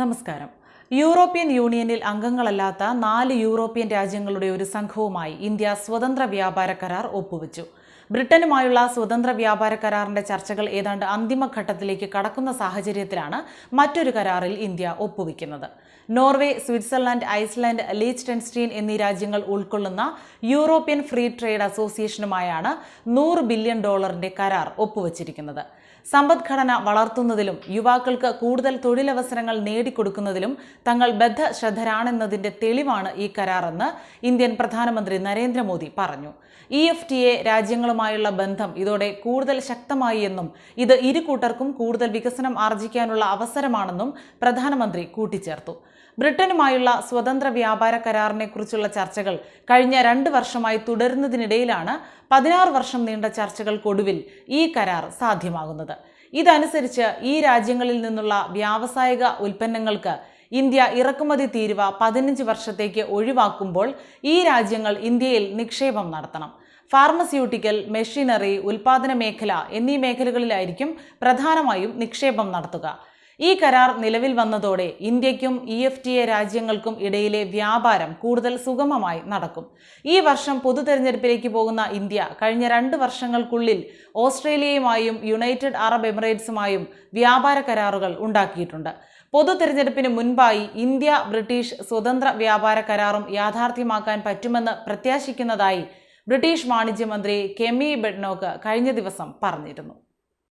നമസ്കാരം. യൂറോപ്യൻ യൂണിയനിൽ അംഗങ്ങളല്ലാത്ത 4 യൂറോപ്യൻ രാജ്യങ്ങളുടെ ഒരു സംഘവുമായി ഇന്ത്യ സ്വതന്ത്ര വ്യാപാര കരാർ ഒപ്പുവെച്ചു. ബ്രിട്ടനുമായുള്ള സ്വതന്ത്ര വ്യാപാര കരാറിന്റെ ചർച്ചകൾ ഏതാണ്ട് അന്തിമഘട്ടത്തിലേക്ക് കടക്കുന്ന സാഹചര്യത്തിലാണ് മറ്റൊരു കരാറിൽ ഇന്ത്യ ഒപ്പുവെക്കുന്നത്. നോർവേ, സ്വിറ്റ്സർലൻഡ്, ഐസ്ലാൻഡ്, ലീച്ച്ടെൻസ്റ്റീൻ എന്നീ രാജ്യങ്ങൾ ഉൾക്കൊള്ളുന്ന യൂറോപ്യൻ ഫ്രീ ട്രേഡ് അസോസിയേഷനുമായാണ് $100 ബില്യൺ കരാർ ഒപ്പുവച്ചിരിക്കുന്നത്. സമ്പദ്ഘടന വളർത്തുന്നതിലും യുവാക്കൾക്ക് കൂടുതൽ തൊഴിലവസരങ്ങൾ നേടിക്കൊടുക്കുന്നതിലും തങ്ങൾ ബദ്ധശ്രദ്ധരാണെന്നതിന്റെ തെളിവാണ് ഈ കരാറെന്ന് ഇന്ത്യൻ പ്രധാനമന്ത്രി നരേന്ദ്രമോദി പറഞ്ഞു. EFTA രാജ്യങ്ങളുമായുള്ള ബന്ധം ഇതോടെ കൂടുതൽ ശക്തമായി എന്നും ഇത് ഇരു കൂട്ടർക്കും കൂടുതൽ വികസനം ആർജിക്കാനുള്ള അവസരമാണെന്നും പ്രധാനമന്ത്രി കൂട്ടിച്ചേർത്തു. ബ്രിട്ടനുമായുള്ള സ്വതന്ത്ര വ്യാപാര കരാറിനെക്കുറിച്ചുള്ള ചർച്ചകൾ കഴിഞ്ഞ 2 വർഷമായി തുടരുന്നതിനിടയിലാണ് 16 വർഷം നീണ്ട ചർച്ചകൾക്കൊടുവിൽ ഈ കരാർ സാധ്യമാകുന്നത്. ഇതനുസരിച്ച് ഈ രാജ്യങ്ങളിൽ നിന്നുള്ള വ്യാവസായിക ഉൽപ്പന്നങ്ങൾക്ക് ഇന്ത്യ ഇറക്കുമതി തീരുവ 15 വർഷത്തേക്ക് ഒഴിവാക്കുമ്പോൾ ഈ രാജ്യങ്ങൾ ഇന്ത്യയിൽ നിക്ഷേപം നടത്തണം. ഫാർമസ്യൂട്ടിക്കൽ, മെഷീനറി, ഉൽപാദന മേഖല എന്നീ മേഖലകളിലായിരിക്കും പ്രധാനമായും നിക്ഷേപം നടത്തുക. ഈ കരാർ നിലവിൽ വന്നതോടെ ഇന്ത്യക്കും EFTA രാജ്യങ്ങൾക്കും ഇടയിലെ വ്യാപാരം കൂടുതൽ സുഗമമായി നടക്കും. ഈ വർഷം പൊതു തെരഞ്ഞെടുപ്പിലേക്ക് പോകുന്ന ഇന്ത്യ കഴിഞ്ഞ 2 വർഷങ്ങൾക്കുള്ളിൽ ഓസ്ട്രേലിയയുമായും യുണൈറ്റഡ് അറബ് എമിറേറ്റ്സുമായും വ്യാപാര കരാറുകൾ ഉണ്ടാക്കിയിട്ടുണ്ട്. പൊതു തെരഞ്ഞെടുപ്പിന് മുൻപായി ഇന്ത്യ ബ്രിട്ടീഷ് സ്വതന്ത്ര വ്യാപാര കരാറും യാഥാർത്ഥ്യമാക്കാൻ പറ്റുമെന്ന് പ്രത്യാശിക്കുന്നതായി ബ്രിട്ടീഷ് വാണിജ്യമന്ത്രി കെമി ബെഡ്നോക്ക് കഴിഞ്ഞ ദിവസം പറഞ്ഞിരുന്നു.